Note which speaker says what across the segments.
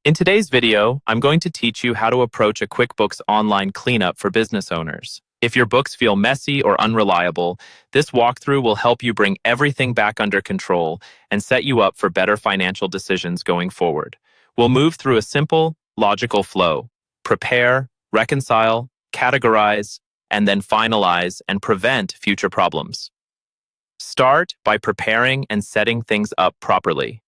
Speaker 1: In today's video, I'm going to teach you how to approach a QuickBooks online cleanup for business owners. If your books feel messy or unreliable, this walkthrough will help you bring everything back under control and set you up for better financial decisions going forward. We'll move through a simple, logical flow: prepare, reconcile, categorize, and then finalize and prevent future problems. Start by preparing and setting things up properly.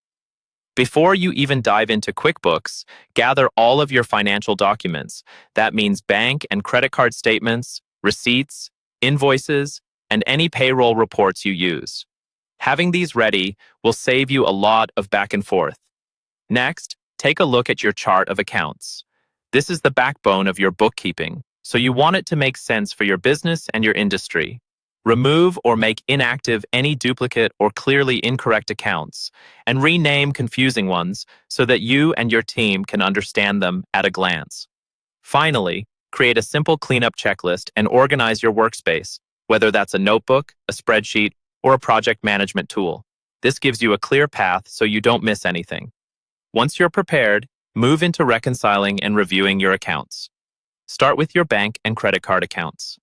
Speaker 1: Before you even dive into QuickBooks, gather all of your financial documents. That means bank and credit card statements, receipts, invoices, and any payroll reports you use. Having these ready will save you a lot of back and forth. Next, take a look at your chart of accounts. This is the backbone of your bookkeeping, so you want it to make sense for your business and your industry. Remove or make inactive any duplicate or clearly incorrect accounts, and rename confusing ones so that you and your team can understand them at a glance. Finally, create a simple cleanup checklist and organize your workspace, whether that's a notebook, a spreadsheet, or a project management tool. This gives you a clear path so you don't miss anything. Once you're prepared, move into reconciling and reviewing your accounts. Start with your bank and credit card accounts.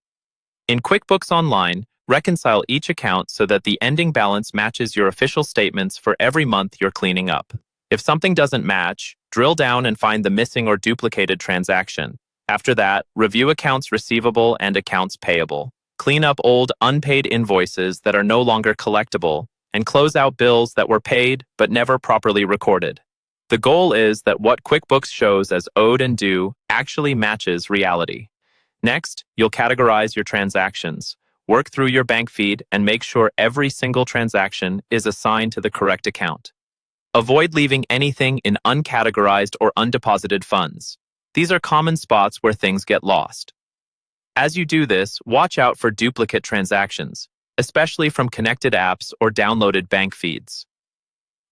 Speaker 1: In QuickBooks Online, reconcile each account so that the ending balance matches your official statements for every month you're cleaning up. If something doesn't match, drill down and find the missing or duplicated transaction. After that, review accounts receivable and accounts payable. Clean up old unpaid invoices that are no longer collectible, and close out bills that were paid but never properly recorded. The goal is that what QuickBooks shows as owed and due actually matches reality. Next, you'll categorize your transactions. Work through your bank feed and make sure every single transaction is assigned to the correct account. Avoid leaving anything in uncategorized or undeposited funds. These are common spots where things get lost. As you do this, watch out for duplicate transactions, especially from connected apps or downloaded bank feeds.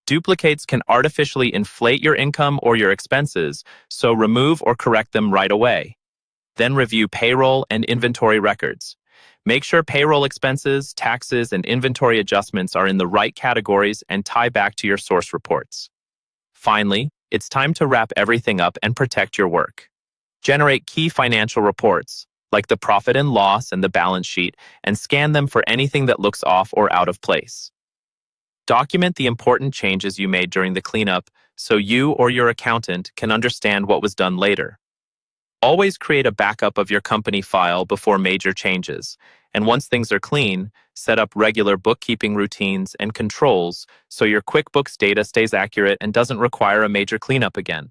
Speaker 1: Duplicates can artificially inflate your income or your expenses, so remove or correct them right away. Then review payroll and inventory records. Make sure payroll expenses, taxes, and inventory adjustments are in the right categories and tie back to your source reports. Finally, it's time to wrap everything up and protect your work. Generate key financial reports, like the profit and loss and the balance sheet, and scan them for anything that looks off or out of place. Document the important changes you made during the cleanup so you or your accountant can understand what was done later. Always create a backup of your company file before major changes, and once things are clean, set up regular bookkeeping routines and controls so your QuickBooks data stays accurate and doesn't require a major cleanup again.